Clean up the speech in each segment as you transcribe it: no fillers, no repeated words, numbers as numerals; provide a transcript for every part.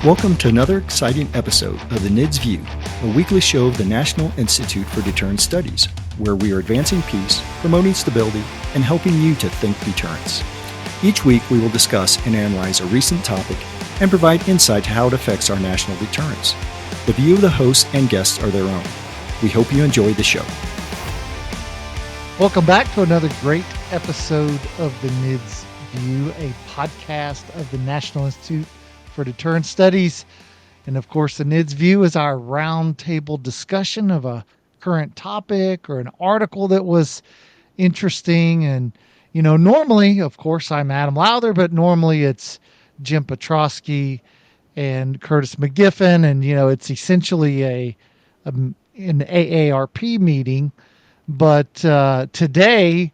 Welcome to another exciting episode of the NIDS View, a weekly show of the National Institute for Deterrence Studies, where we are advancing peace, promoting stability, and helping you to think deterrence. Each week we will discuss and analyze a recent topic and provide insight to how it affects our national deterrence. The view of the hosts and guests are their own. We hope you enjoy the show. Welcome back to another great episode of the NIDS View, a podcast of the National Institute for Deterrence Studies. And of course, the NIDS View is our roundtable discussion of a current topic or an article that was interesting. And, normally, of course, I'm Adam Lowther, but normally it's Jim Petrosky and Curtis McGiffin. And, it's essentially an AARP meeting. But today,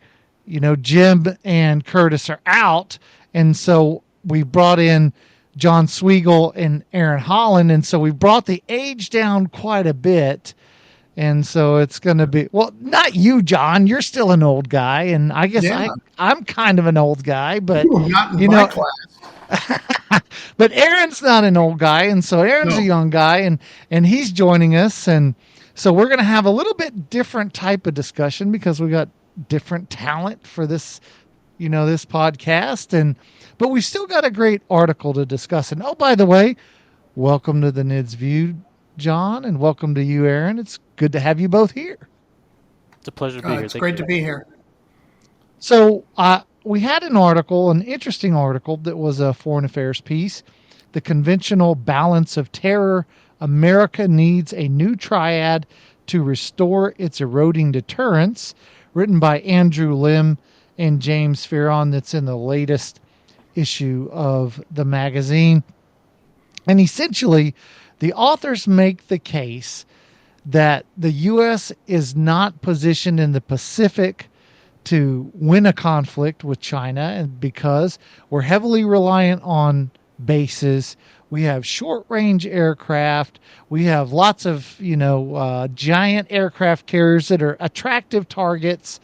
Jim and Curtis are out. And so we brought in John Swegle and Aaron Holland. And so we brought the age down quite a bit. And so it's going to be, well, not you, John. You're still an old guy. And I guess I'm kind of an old guy. But, not in my class. But Aaron's not an old guy. And so Aaron's a young guy. And he's joining us. And so we're going to have a little bit different type of discussion because we got different talent for this, this podcast. But we still got a great article to discuss. And oh, by the way, welcome to the NIDS View, John, and welcome to you, Aaron. It's good to have you both here. It's a pleasure to be here. It's great to be here. So we had an interesting article that was a foreign affairs piece. The Conventional Balance of Terror. America needs a new triad to restore its eroding deterrence, written by Andrew Lim and James Fearon. That's in the latest issue of the magazine. And essentially, the authors make the case that the U.S. is not positioned in the Pacific to win a conflict with China, and because we're heavily reliant on bases. We have short-range aircraft. We have lots of, giant aircraft carriers that are attractive targets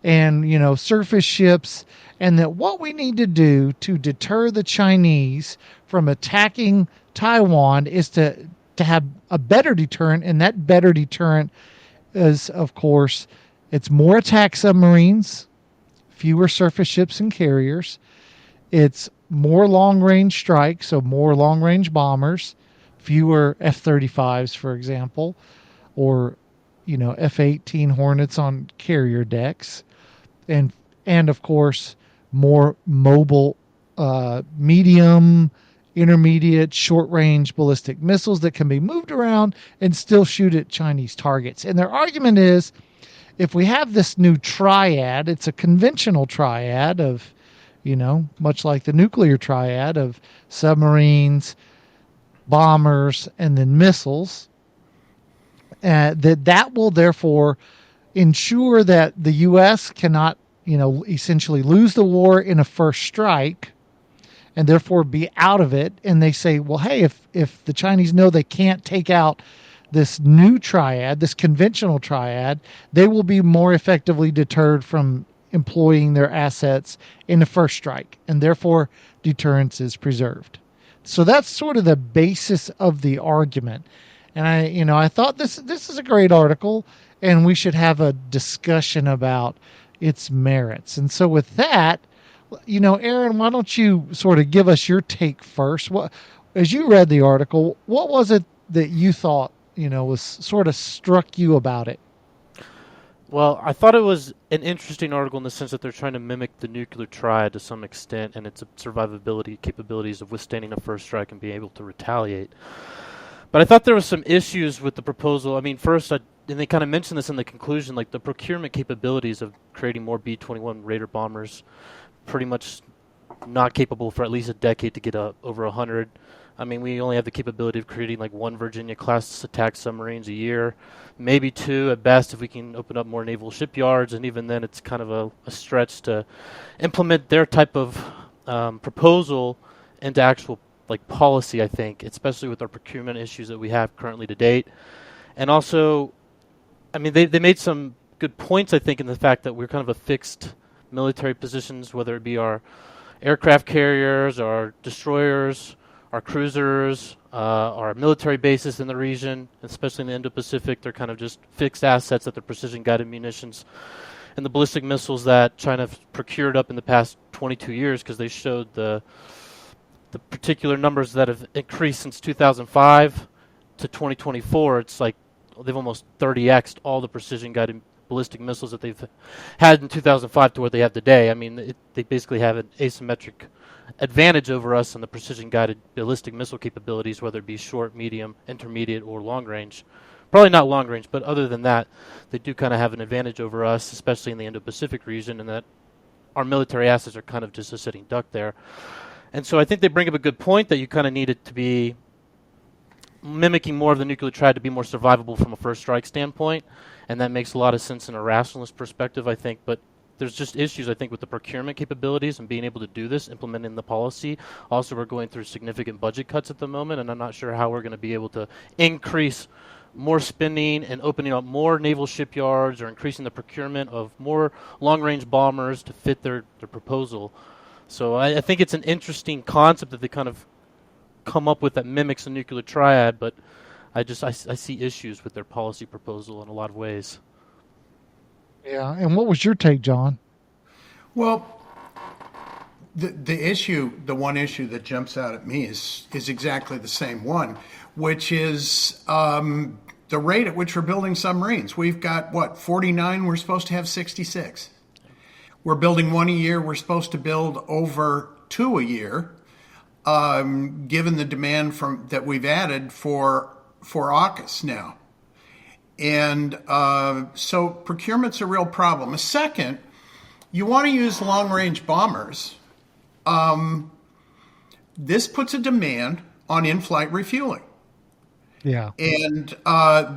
and, surface ships. And that what we need to do to deter the Chinese from attacking Taiwan is to have a better deterrent. And that better deterrent is, of course, it's more attack submarines, fewer surface ships and carriers. It's more long-range strikes, so more long-range bombers, fewer F-35s, for example, or, F-18 Hornets on carrier decks. And of course, more mobile, medium, intermediate, short-range ballistic missiles that can be moved around and still shoot at Chinese targets. And their argument is, if we have this new triad, it's a conventional triad of, much like the nuclear triad of submarines, bombers, and then missiles, that will therefore ensure that the U.S. cannot, essentially lose the war in a first strike and therefore be out of it. And they say, well, hey, if the Chinese know they can't take out this new triad, this conventional triad, they will be more effectively deterred from employing their assets in the first strike, and therefore deterrence is preserved. So that's sort of the basis of the argument. And I thought this is a great article, and we should have a discussion about its merits. And so with that, Aaron, why don't you sort of give us your take first? As you read the article, what was it that you thought, was sort of struck you about it? Well, I thought it was an interesting article in the sense that they're trying to mimic the nuclear triad to some extent and its survivability capabilities of withstanding a first strike and being able to retaliate. But I thought there were some issues with the proposal. I mean, first, and they kind of mentioned this in the conclusion, like the procurement capabilities of creating more B-21 Raider bombers, pretty much not capable for at least a decade to get up over 100. I mean, we only have the capability of creating like one Virginia-class attack submarines a year, maybe two at best if we can open up more naval shipyards, and even then it's kind of a stretch to implement their type of proposal into actual like policy, I think, especially with our procurement issues that we have currently to date. And also, I mean, they made some good points, I think, in the fact that we're kind of a fixed military positions, whether it be our aircraft carriers, our destroyers, our cruisers, our military bases in the region, especially in the Indo-Pacific. They're kind of just fixed assets that they're precision-guided munitions. And the ballistic missiles that China procured up in the past 22 years, because they showed the particular numbers that have increased since 2005 to 2024, it's like they've almost 30x'd all the precision-guided ballistic missiles that they've had in 2005 to what they have today. I mean, they basically have an asymmetric advantage over us on the precision-guided ballistic missile capabilities, whether it be short, medium, intermediate, or long-range. Probably not long-range, but other than that, they do kind of have an advantage over us, especially in the Indo-Pacific region, and that our military assets are kind of just a sitting duck there. And so I think they bring up a good point that you kind of need it to be mimicking more of the nuclear triad to be more survivable from a first strike standpoint, and that makes a lot of sense in a rationalist perspective, I think. But there's just issues, I think, with the procurement capabilities and being able to do this, implementing the policy. Also, we're going through significant budget cuts at the moment, and I'm not sure how we're going to be able to increase more spending and opening up more naval shipyards or increasing the procurement of more long-range bombers to fit their proposal. So I think it's an interesting concept that they kind of come up with that mimics the nuclear triad, but I see issues with their policy proposal in a lot of ways. Yeah, and what was your take, John? Well, the one issue that jumps out at me is exactly the same one, which is the rate at which we're building submarines. We've got 49. We're supposed to have 66. We're building one a year. We're supposed to build over 2 a year, given the demand that we've added for AUKUS now. And so procurement's a real problem. A second, you want to use long-range bombers. This puts a demand on in-flight refueling. Yeah. And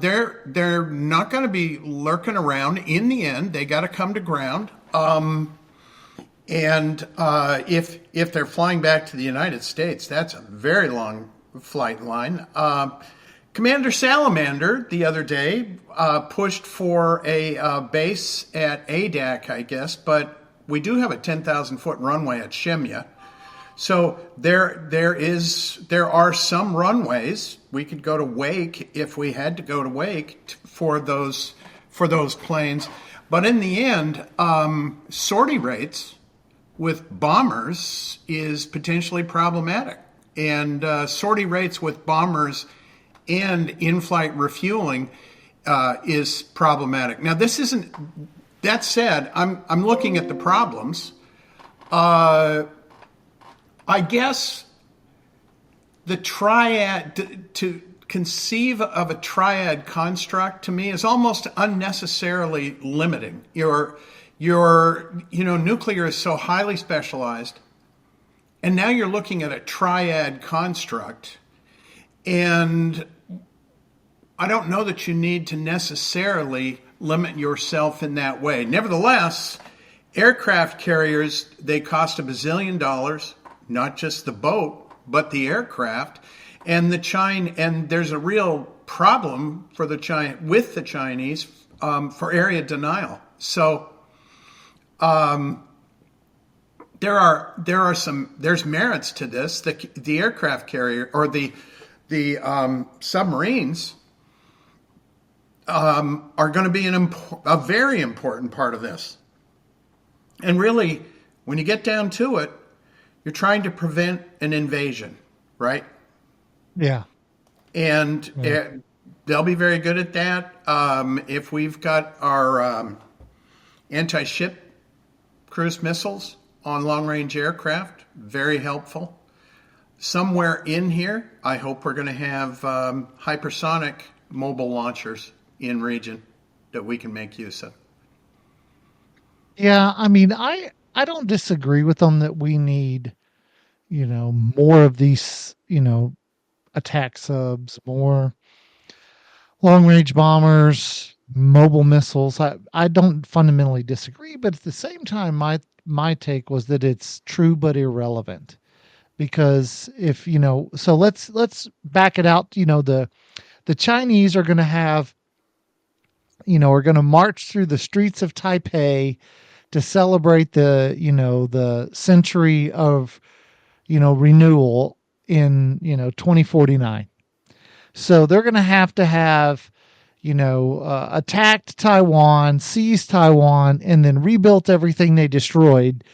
they're not going to be lurking around. In the end, they got to come to ground. And if they're flying back to the United States, that's a very long flight line. Commander Salamander the other day pushed for a base at ADAC, I guess, but we do have a 10,000-foot runway at Shemya. So there are some runways. We could go to Wake if we had to go to Wake for those planes. But in the end, sortie rates with bombers is potentially problematic. And sortie rates with bombers and in-flight refueling is problematic. Now, this isn't. That said, I'm looking at the problems. I guess the triad, to conceive of a triad construct, to me is almost unnecessarily limiting. Your nuclear is so highly specialized, and now you're looking at a triad construct, and I don't know that you need to necessarily limit yourself in that way. Nevertheless, aircraft carriers, they cost $1 bazillion. Not just the boat, but the aircraft, and there's a real problem with the Chinese for area denial. So there's merits to this. The aircraft carrier or the submarines are going to be a very important part of this. And really, when you get down to it, you're trying to prevent an invasion, right? Yeah. And they'll be very good at that. If we've got our anti-ship cruise missiles on long-range aircraft, very helpful. Somewhere in here, I hope we're going to have hypersonic mobile launchers in region that we can make use of. Yeah, I mean, I don't disagree with them that we need, more of these, attack subs, more long-range bombers, mobile missiles. I don't fundamentally disagree, but at the same time, my take was that it's true but irrelevant, because if so let's back it out. The Chinese are going to have, are going to march through the streets of Taipei to celebrate the century of, renewal in 2049. So they're going to have attacked Taiwan, seized Taiwan, and then rebuilt everything they destroyed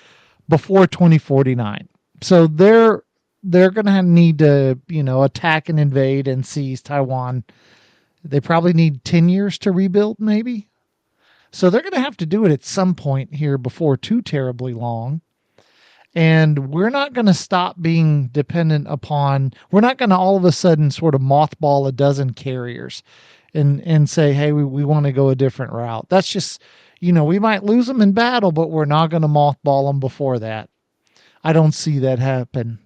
before 2049. So they're going to need to attack and invade and seize Taiwan. They probably need 10 years to rebuild, maybe. So they're going to have to do it at some point here before too terribly long. And we're not going to stop being dependent upon, we're not going to all of a sudden sort of mothball a dozen carriers and say, hey, we want to go a different route. That's just, we might lose them in battle, but we're not going to mothball them before that. I don't see that happen.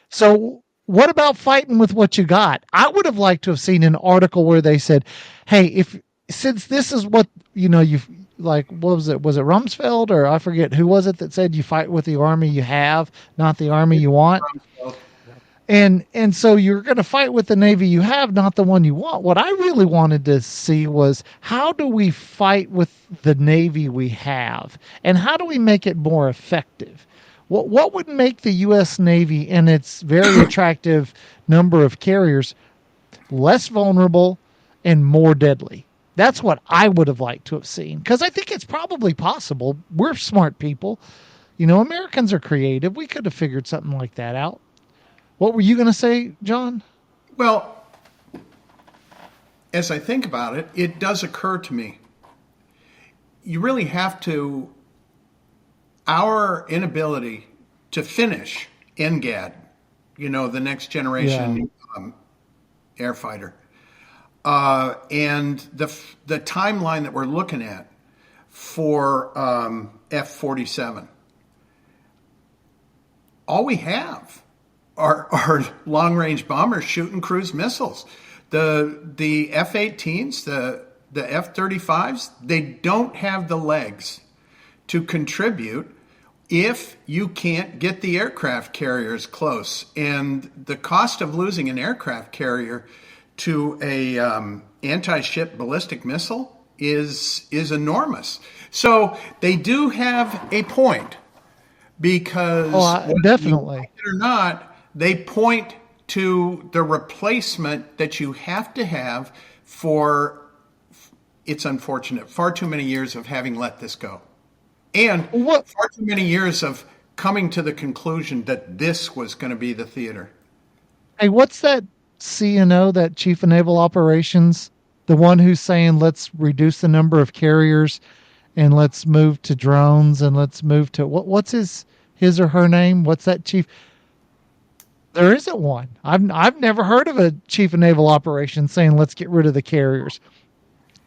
So what about fighting with what you got? I would have liked to have seen an article where they said, hey, since this is what, you've, like, what was it? Was it Rumsfeld, or I forget who was it that said you fight with the army you have, not the army you want? Rumsfeld. And so you're going to fight with the Navy you have, not the one you want. What I really wanted to see was, how do we fight with the Navy we have, and how do we make it more effective? What would make the U.S. Navy and its very attractive number of carriers less vulnerable and more deadly? That's what I would have liked to have seen, because I think it's probably possible. We're smart people. Americans are creative. We could have figured something like that out. What were you going to say, John? Well, as I think about it, it does occur to me. You really have to, our inability to finish NGAD, the next generation air fighter, and the timeline that we're looking at for F-47, all we have are long-range bombers shooting cruise missiles. The F-18s, the F-35s, they don't have the legs to contribute if you can't get the aircraft carriers close. And the cost of losing an aircraft carrier to a anti-ship ballistic missile is enormous. So they do have a point, because definitely, like it or not, they point to the replacement that you have to have for, it's unfortunate, far too many years of having let this go. And far too many years of coming to the conclusion that this was going to be the theater. Hey, what's that CNO, that Chief of Naval Operations, the one who's saying let's reduce the number of carriers and let's move to drones and let's move to, what's his or her name? What's that chief? There isn't one. I've never heard of a Chief of Naval Operations saying let's get rid of the carriers.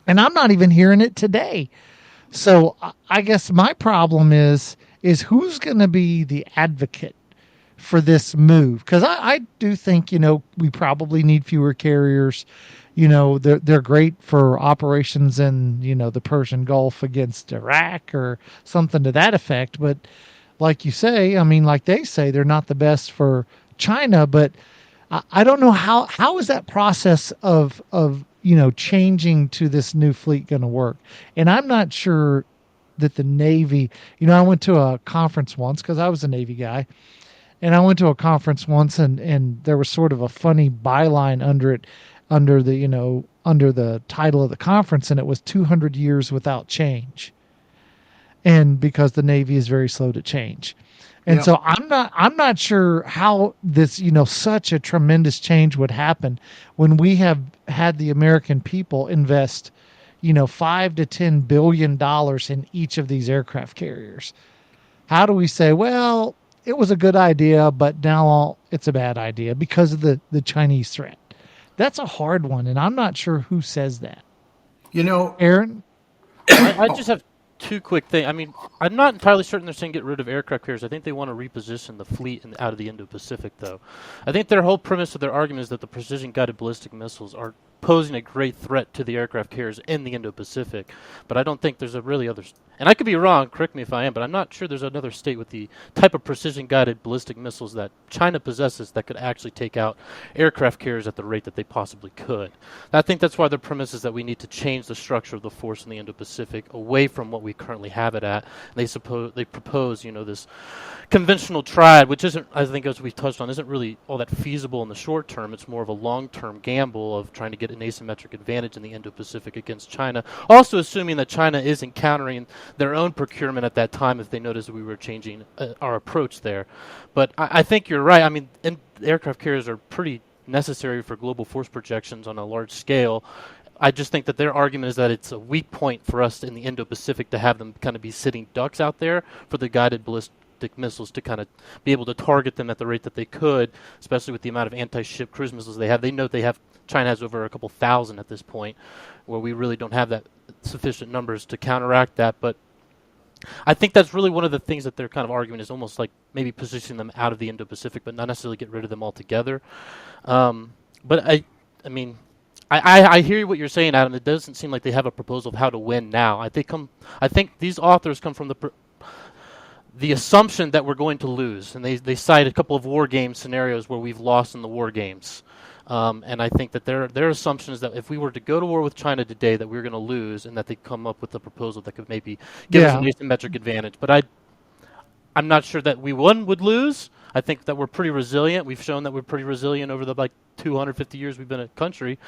And I'm not even hearing it today. So I guess my problem is who's going to be the advocate for this move? Because I do think, we probably need fewer carriers. They're great for operations in, the Persian Gulf against Iraq or something to that effect. But like you say, like they say, they're not the best for China. But I don't know how is that process of changing to this new fleet going to work. And I'm not sure that the Navy, I went to a conference once because I was a Navy guy, and I went to a conference once and there was sort of a funny byline under it, under the title of the conference, and it was 200 years without change. And because the Navy is very slow to change. And so I'm not sure how this, such a tremendous change would happen when we have had the American people invest, $5 to $10 billion in each of these aircraft carriers. How do we say, well, it was a good idea, but now it's a bad idea because of the Chinese threat? That's a hard one, and I'm not sure who says that. Aaron? I just have two quick things. I'm not entirely certain they're saying get rid of aircraft carriers. I think they want to reposition the fleet out of the Indo-Pacific, though. I think their whole premise of their argument is that the precision-guided ballistic missiles are posing a great threat to the aircraft carriers in the Indo-Pacific. But I don't think there's a really other, and I could be wrong, correct me if I am, but I'm not sure there's another state with the type of precision-guided ballistic missiles that China possesses that could actually take out aircraft carriers at the rate that they possibly could. I think that's why the premise is that we need to change the structure of the force in the Indo-Pacific away from what we currently have it at. They propose, this conventional triad, which isn't, I think, as we've touched on, isn't really all that feasible in the short term. It's more of a long-term gamble of trying to get an asymmetric advantage in the Indo-Pacific against China. Also assuming that China is encountering their own procurement at that time if they noticed we were changing our approach there. But I think you're right. I mean, aircraft carriers are pretty necessary for global force projections on a large scale. I just think that their argument is that it's a weak point for us in the Indo-Pacific to have them kind of be sitting ducks out there for the guided ballistic missiles to kind of be able to target them at the rate that they could, especially with the amount of anti-ship cruise missiles they have. They note China has over a couple thousand at this point, where we really don't have that sufficient numbers to counteract that. But I think that's really one of the things that they're kind of arguing is almost like maybe positioning them out of the Indo-Pacific, but not necessarily get rid of them altogether. But I hear what you're saying, Adam. It doesn't seem like they have a proposal of how to win now. I think these authors come from the assumption that we're going to lose, and they cite a couple of war game scenarios where we've lost in the war games. And I think that their assumption is that if we were to go to war with China today, that we're going to lose, and that they come up with a proposal that could maybe give us an asymmetric advantage. But I'm not sure that we would lose. I think that we're pretty resilient. We've shown that we're pretty resilient over the 250 years we've been a country.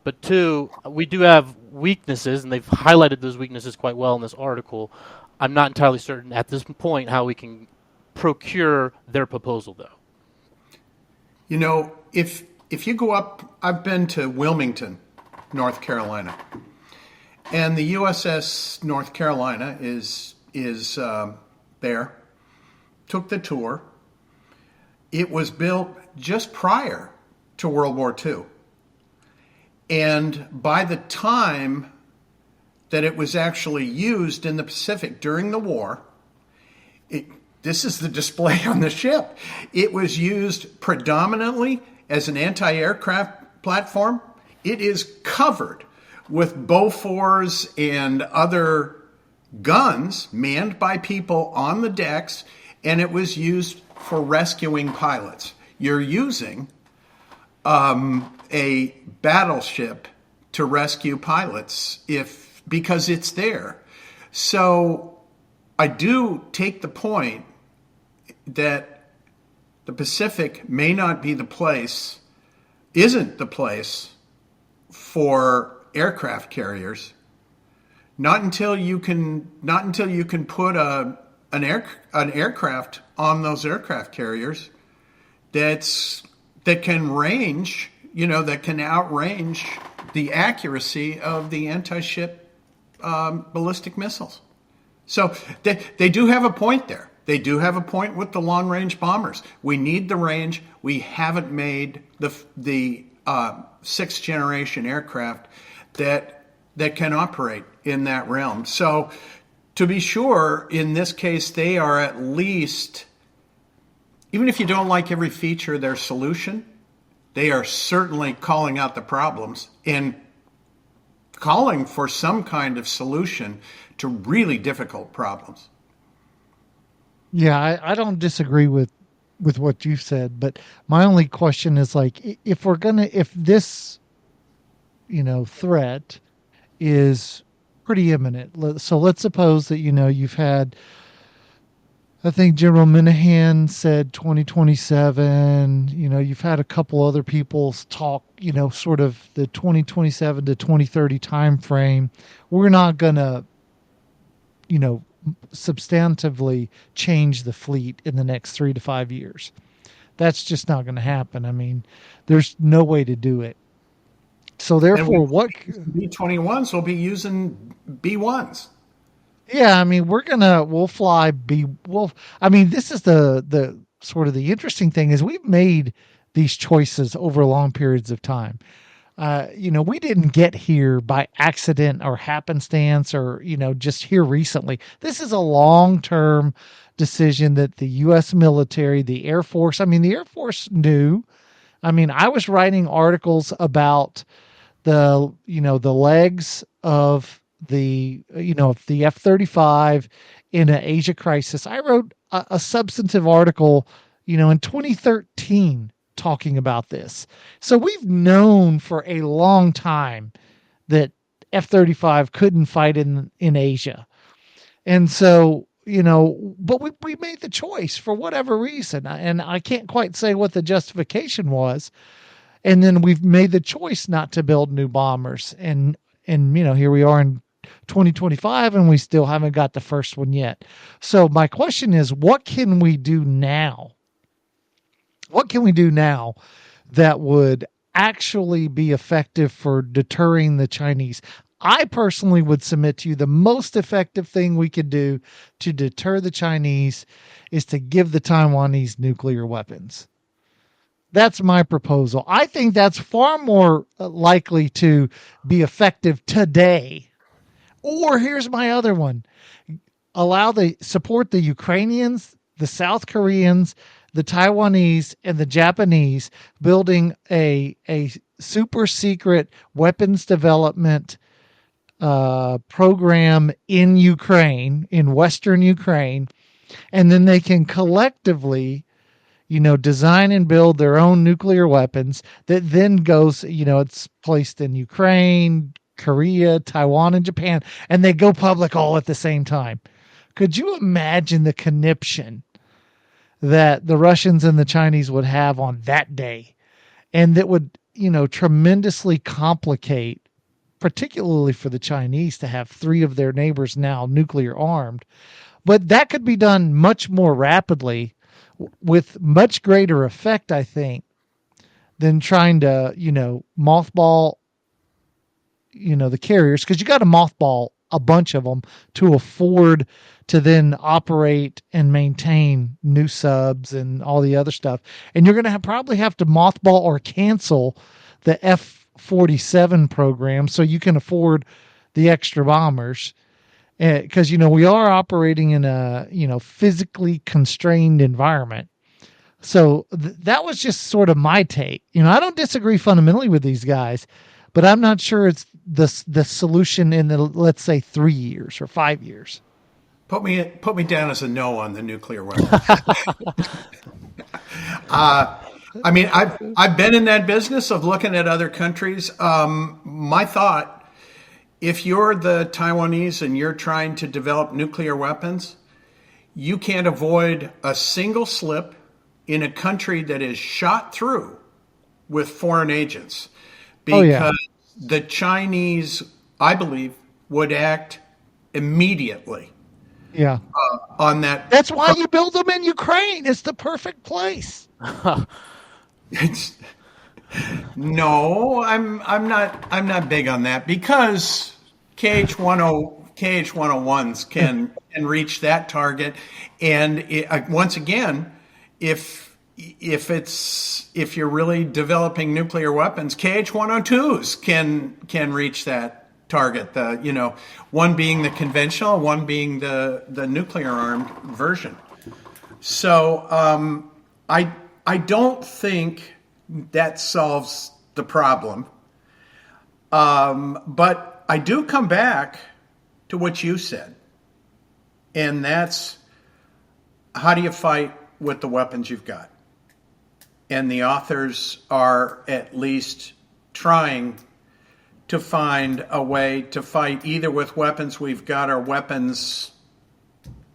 But two, we do have weaknesses, and they've highlighted those weaknesses quite well in this article. I'm not entirely certain at this point how we can procure their proposal, though. If you go up, I've been to Wilmington, North Carolina, and the USS North Carolina is there. Took the tour. It was built just prior to World War II, and by the time that it was actually used in the Pacific during the war, this is the display on the ship. It was used predominantly as an anti-aircraft platform. It is covered with Bofors and other guns manned by people on the decks, and it was used for rescuing pilots. You're using a battleship to rescue pilots because it's there. So I do take the point that the Pacific may not be isn't the place for aircraft carriers. Not until you can put an aircraft on those aircraft carriers that can range, that can outrange the accuracy of the anti-ship ballistic missiles. So they do have a point there. They do have a point with the long-range bombers. We need the range. We haven't made the sixth-generation aircraft that can operate in that realm. So to be sure, in this case, they are at least, even if you don't like every feature of their solution, they are certainly calling out the problems and calling for some kind of solution to really difficult problems. Yeah, I don't disagree with what you said, but my only question is if this, threat is pretty imminent. So let's suppose that, you've had, I think General Minahan said 2027, you've had a couple other people talk, sort of the 2027 to 2030 timeframe. We're not going to, substantively change the fleet in the next 3 to 5 years. That's just not going to happen. I mean, there's no way to do it. So therefore, B-21s will be using B-1s. Yeah, I mean, we'll fly this is the sort of the interesting thing is we've made these choices over long periods of time. We didn't get here by accident or happenstance or, just here recently. This is a long-term decision that the U.S. military, the Air Force knew. I was writing articles about the legs of the of the F-35 in an Asia crisis. I wrote a substantive article, in 2013 talking about this. So we've known for a long time that F-35 couldn't fight in Asia. And so, but we made the choice for whatever reason. And I can't quite say what the justification was. And then we've made the choice not to build new bombers. And here we are in 2025 and we still haven't got the first one yet. So my question is, what can we do now? What can we do now that would actually be effective for deterring the Chinese? I personally would submit to you the most effective thing we could do to deter the Chinese is to give the Taiwanese nuclear weapons. That's my proposal. I think that's far more likely to be effective today. Or here's my other one. Support the Ukrainians, the South Koreans, the Taiwanese, and the Japanese building a super secret weapons development program in Ukraine, in Western Ukraine, and then they can collectively, design and build their own nuclear weapons that then goes, it's placed in Ukraine, Korea, Taiwan, and Japan, and they go public all at the same time. Could you imagine the conniption that the Russians and the Chinese would have on that day? And that would, tremendously complicate, particularly for the Chinese to have 3 of their neighbors now nuclear armed. But that could be done much more rapidly with much greater effect, I think, than trying to, mothball, the carriers, because you got to mothball a bunch of them to afford to then operate and maintain new subs and all the other stuff. And you're going to probably have to mothball or cancel the F-47 program so you can afford the extra bombers. Because, we are operating in a, physically constrained environment. So that was just sort of my take. I don't disagree fundamentally with these guys, but I'm not sure it's the solution in the, let's say, 3 years or 5 years. Put me down as a no on the nuclear weapon. I've been in that business of looking at other countries. My thought, if you're the Taiwanese and you're trying to develop nuclear weapons, you can't avoid a single slip in a country that is shot through with foreign agents. Because the Chinese, I believe, would act immediately. Yeah. On that. That's why you build them in Ukraine. It's the perfect place. No, I'm not big on that, because KH-101s can reach that target, and once again, if you're really developing nuclear weapons, KH-102s can reach that target. One being the conventional, one being the nuclear armed version. So I don't think that solves the problem. But I do come back to what you said. And that's, how do you fight with the weapons you've got? And the authors are at least trying to find a way to fight either with weapons we've got or weapons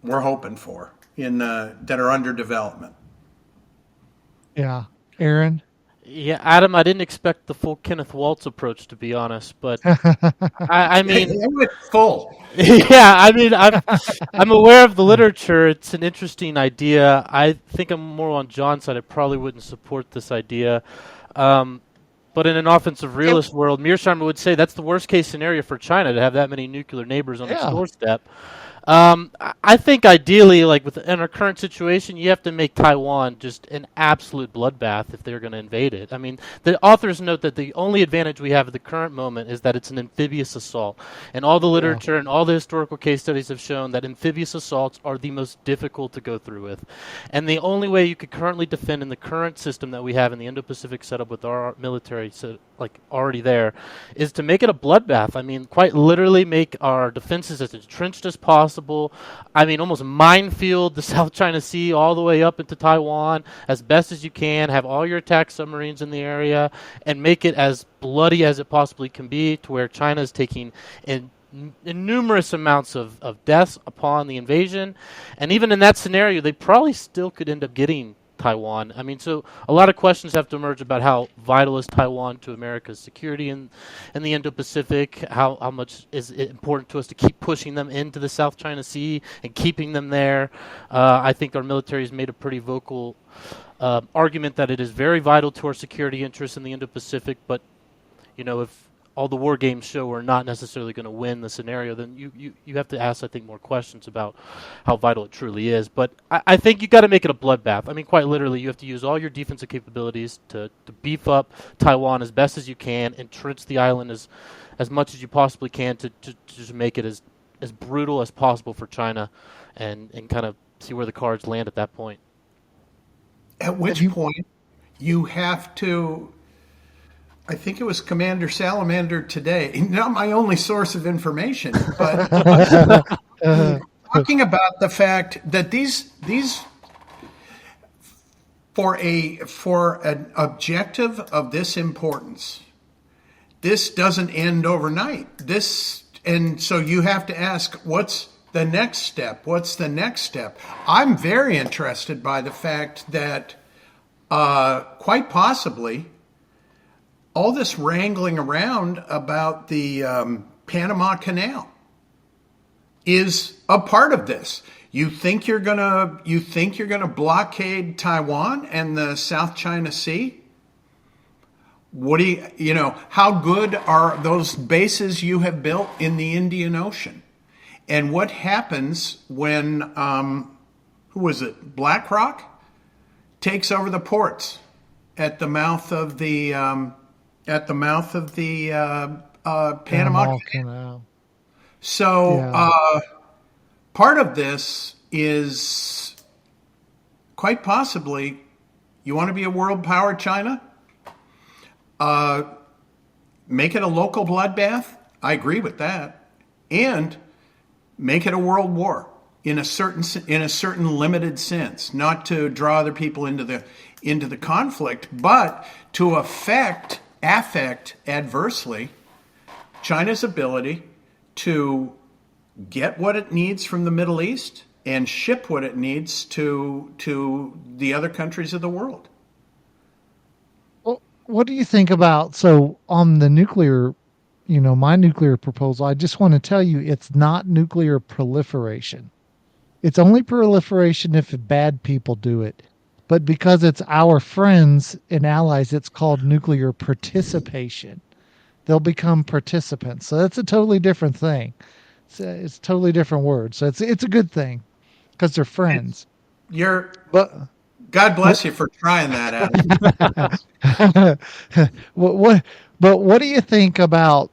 we're hoping for that are under development. Yeah. Aaron? Yeah, Adam, I didn't expect the full Kenneth Waltz approach, to be honest, but I mean, it went full. Yeah, I mean, I'm aware of the literature. It's an interesting idea. I think I'm more on John's side. I probably wouldn't support this idea. But in an offensive realist world, Mearsheimer would say that's the worst case scenario for China, to have that many nuclear neighbors on its doorstep. I think ideally, like in our current situation, you have to make Taiwan just an absolute bloodbath if they're going to invade it. I mean, the authors note that the only advantage we have at the current moment is that it's an amphibious assault. And all the literature and all the historical case studies have shown that amphibious assaults are the most difficult to go through with. And the only way you could currently defend in the current system that we have in the Indo-Pacific setup with our military like already there, is to make it a bloodbath. I mean, quite literally make our defenses as entrenched as possible. I mean, almost minefield the South China Sea all the way up into Taiwan as best as you can, have all your attack submarines in the area, and make it as bloody as it possibly can be, to where China is taking in numerous amounts of deaths upon the invasion. And even in that scenario, they probably still could end up getting Taiwan. I mean, so a lot of questions have to emerge about how vital is Taiwan to America's security in the Indo-Pacific, how much is it important to us to keep pushing them into the South China Sea and keeping them there. I think our military has made a pretty vocal argument that it is very vital to our security interests in the Indo-Pacific, but, you know, if all the war games show we're not necessarily going to win the scenario, then you have to ask, I think, more questions about how vital it truly is. But I think you got to make it a bloodbath. I mean, quite literally, you have to use all your defensive capabilities to beef up Taiwan as best as you can, entrench the island as much as you possibly can to just make it as brutal as possible for China, and kind of see where the cards land at that point. At which point you have to, I think it was Commander Salamander today, not my only source of information, but talking about the fact that these for an objective of this importance, this doesn't end overnight. And so you have to ask, what's the next step? What's the next step? I'm very interested by the fact that quite possibly all this wrangling around about the Panama Canal is a part of this. You think you're gonna blockade Taiwan and the South China Sea? What do you know? How good are those bases you have built in the Indian Ocean? And what happens when who was it? BlackRock takes over the ports at the mouth of the Panama Canal. So part of this is quite possibly, you want to be a world power, China? Make it a local bloodbath. I agree with that, and make it a world war in a certain limited sense, not to draw other people into the conflict, but to affect adversely China's ability to get what it needs from the Middle East and ship what it needs to the other countries of the world. Well, what do you think about, so on the nuclear, my nuclear proposal, I just want to tell you, it's not nuclear proliferation. It's only proliferation if bad people do it. But because it's our friends and allies, it's called nuclear participation. They'll become participants. So that's a totally different thing. It's a totally different word. So it's a good thing because they're friends. God bless you for trying that out. What do you think about,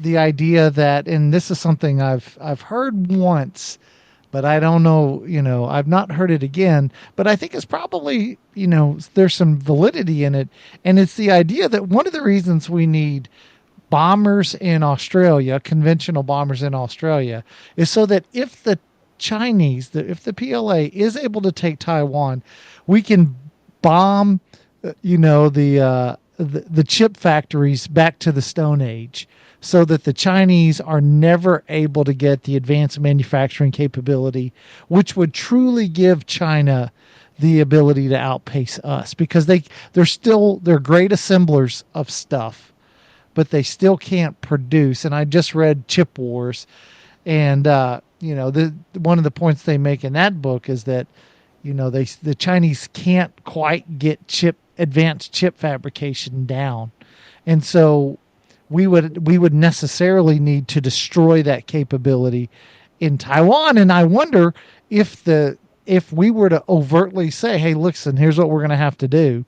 the idea that, and this is something I've heard once, but I don't know, I've not heard it again, but I think it's probably, there's some validity in it. And it's the idea that one of the reasons we need bombers in Australia, conventional bombers in Australia, is so that if the Chinese, if the PLA is able to take Taiwan, we can bomb, the chip factories back to the Stone Age, so that the Chinese are never able to get the advanced manufacturing capability, which would truly give China the ability to outpace us, because they're great assemblers of stuff, but they still can't produce. And I just read Chip Wars, and one of the points they make in that book is that the Chinese can't quite get advanced chip fabrication down, and so we would necessarily need to destroy that capability in Taiwan. And I wonder if we were to overtly say, hey, listen, here's what we're going to have to do.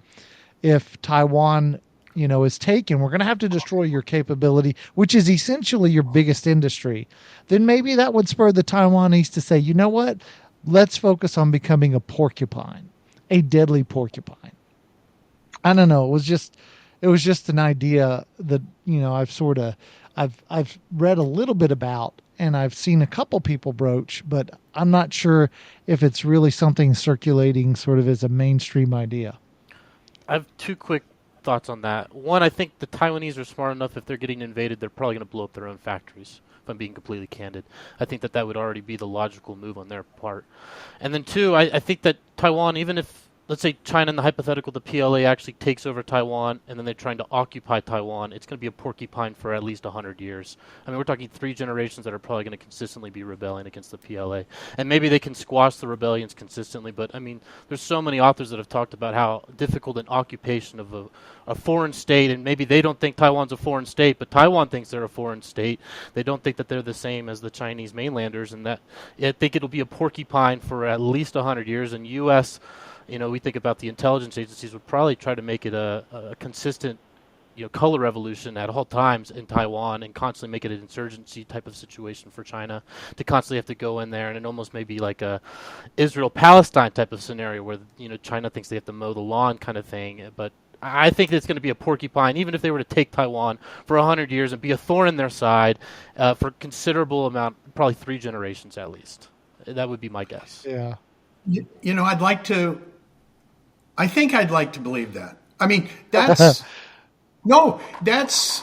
If Taiwan, is taken, we're going to have to destroy your capability, which is essentially your biggest industry. Then maybe that would spur the Taiwanese to say, you know what? Let's focus on becoming a porcupine, a deadly porcupine. I don't know. It was just, It was just an idea that, I've read a little bit about, and I've seen a couple people broach, but I'm not sure if it's really something circulating sort of as a mainstream idea. I have two quick thoughts on that. One, I think the Taiwanese are smart enough. If they're getting invaded, they're probably going to blow up their own factories. If I'm being completely candid, I think that would already be the logical move on their part. And then two, I think that Taiwan, even if, let's say, China in the hypothetical, the PLA actually takes over Taiwan, and then they're trying to occupy Taiwan, it's going to be a porcupine for at least 100 years. I mean, we're talking 3 generations that are probably going to consistently be rebelling against the PLA. And maybe they can squash the rebellions consistently, but, I mean, there's so many authors that have talked about how difficult an occupation of a foreign state, and maybe they don't think Taiwan's a foreign state, but Taiwan thinks they're a foreign state. They don't think that they're the same as the Chinese mainlanders, and that I think it'll be a porcupine for at least 100 years, and U.S., we think about the intelligence agencies would probably try to make it a consistent, color revolution at all times in Taiwan, and constantly make it an insurgency type of situation for China to constantly have to go in there, and it almost may be like a Israel-Palestine type of scenario where, China thinks they have to mow the lawn kind of thing. But I think it's going to be a porcupine, even if they were to take Taiwan for 100 years and be a thorn in their side for a considerable amount, probably 3 generations at least. That would be my guess. Yeah. I think I'd like to believe that. I mean, that's no, that's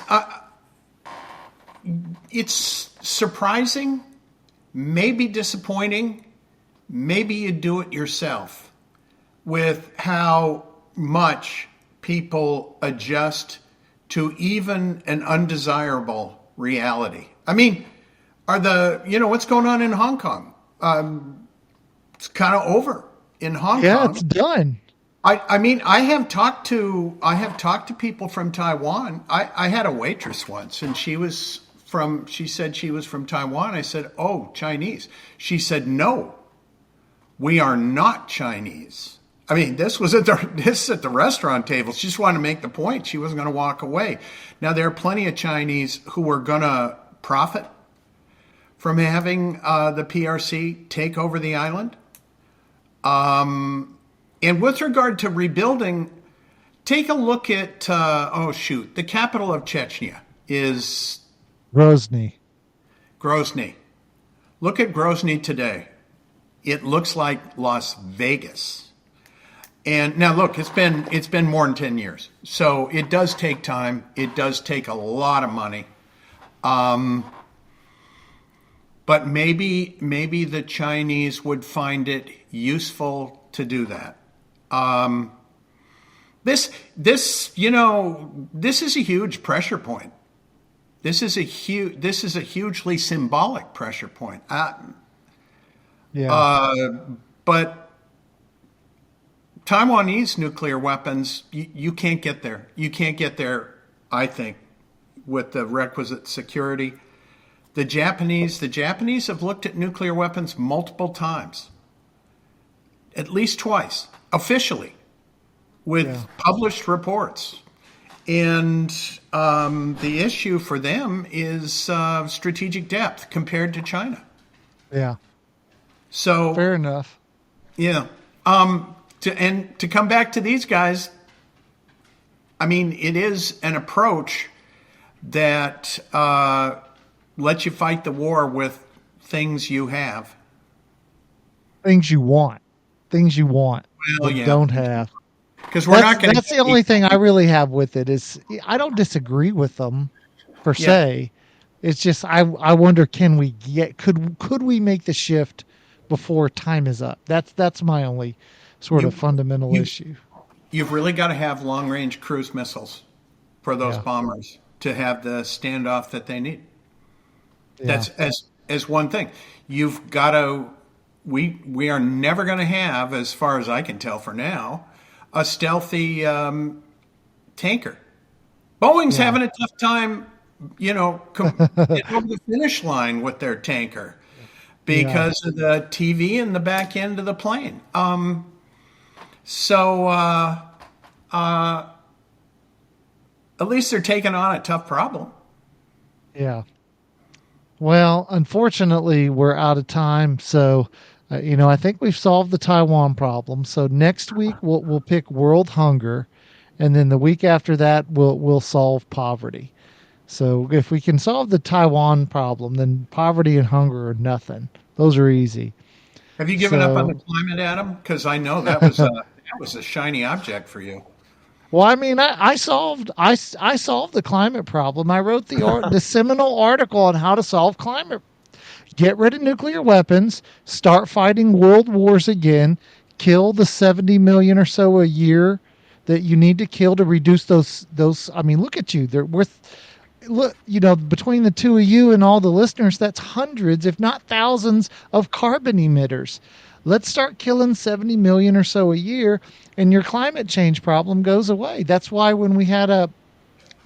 it's surprising, maybe disappointing, maybe you do it yourself with how much people adjust to even an undesirable reality. I mean, what's going on in Hong Kong? It's kind of over in Hong Kong. Yeah, it's done. I mean, I have talked to people from Taiwan. I had a waitress once, and she said she was from Taiwan. I said, "Oh, Chinese." She said, "No, we are not Chinese." I mean, this is at the restaurant table. She just wanted to make the point. She wasn't going to walk away. Now, there are plenty of Chinese who are going to profit from having the PRC take over the island. And with regard to rebuilding, take a look at, the capital of Chechnya is Grozny. Look at Grozny today. It looks like Las Vegas. And now look, it's been more than 10 years. So it does take time. It does take a lot of money. But maybe the Chinese would find it useful to do that. This is a huge pressure point. This is a hugely symbolic pressure point. But Taiwanese nuclear weapons, you can't get there. You can't get there, I think, with the requisite security. The Japanese have looked at nuclear weapons multiple times, at least twice, officially, with published reports. And the issue for them is strategic depth compared to China. Yeah. So fair enough. Yeah. To come back to these guys, I mean, it is an approach that lets you fight the war with things you have. Things you want. Well, but don't have. Because we're not going to. That's the only thing I really have with it is I don't disagree with them per se. It's just I wonder, could we make the shift before time is up? That's my only sort of fundamental issue. You've really got to have long range cruise missiles for those bombers to have the standoff that they need. Yeah. That's as one thing. You've got to. We are never going to have, as far as I can tell for now, a stealthy tanker. Boeing's having a tough time, getting over the finish line with their tanker because of the TV in the back end of the plane. So at least they're taking on a tough problem. Yeah. Well, unfortunately, we're out of time. So, I think we've solved the Taiwan problem. So next week we'll pick world hunger, and then the week after that, we'll solve poverty. So if we can solve the Taiwan problem, then poverty and hunger are nothing. Those are easy. Have you given up on the climate, Adam? Because I know that was a shiny object for you. Well, I mean, I solved the climate problem. I wrote the seminal article on how to solve climate. Get rid of nuclear weapons, start fighting world wars again, kill the 70 million or so a year that you need to kill to reduce those. I mean, look at you. They're worth. Look, between the two of you and all the listeners, that's hundreds, if not thousands, of carbon emitters. Let's start killing 70 million or so a year, and your climate change problem goes away. That's why when we had a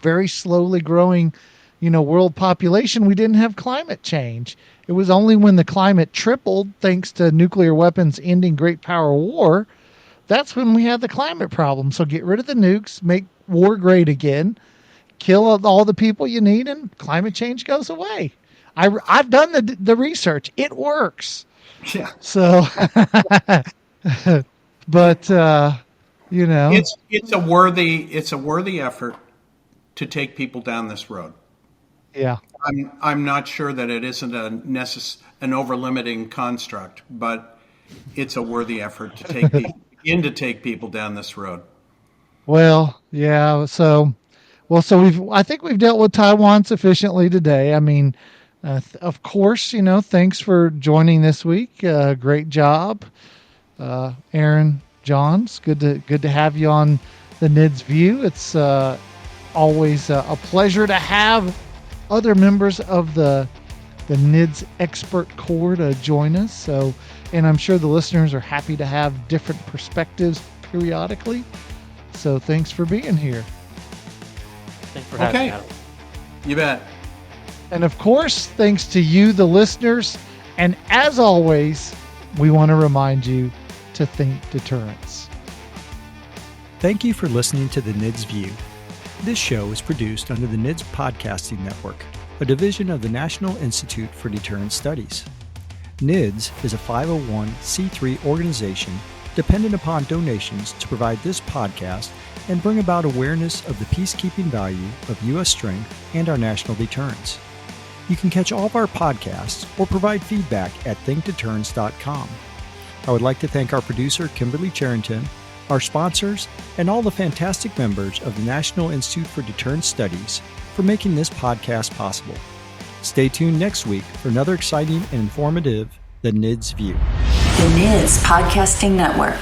very slowly growing, world population, we didn't have climate change. It was only when the climate tripled, thanks to nuclear weapons ending great power war, that's when we had the climate problem. So get rid of the nukes, make war great again, kill all the people you need, and climate change goes away. I've done the research. It works. Yeah. So, but it's a worthy effort to take people down this road. Yeah. I'm not sure that it isn't an over-limiting construct, but it's a worthy effort to take people down this road. Well, yeah. So I think we've dealt with Taiwan sufficiently today. I mean, of course, thanks for joining this week. Great job, Aaron Johns. Good to have you on the NIDS View. It's always a pleasure to have other members of the NIDS expert corps to join us. So, and I'm sure the listeners are happy to have different perspectives periodically. So thanks for being here. Thanks for having me. Okay. You bet. And of course, thanks to you, the listeners. And as always, we want to remind you to think deterrence. Thank you for listening to the NIDS View. This show is produced under the NIDS Podcasting Network, a division of the National Institute for Deterrence Studies. NIDS is a 501c3 organization dependent upon donations to provide this podcast and bring about awareness of the peacekeeping value of U.S. strength and our national deterrence. You can catch all of our podcasts or provide feedback at thinkdeterrence.com. I would like to thank our producer, Kimberly Charrington, our sponsors, and all the fantastic members of the National Institute for Deterrence Studies for making this podcast possible. Stay tuned next week for another exciting and informative The NIDS View. The NIDS Podcasting Network.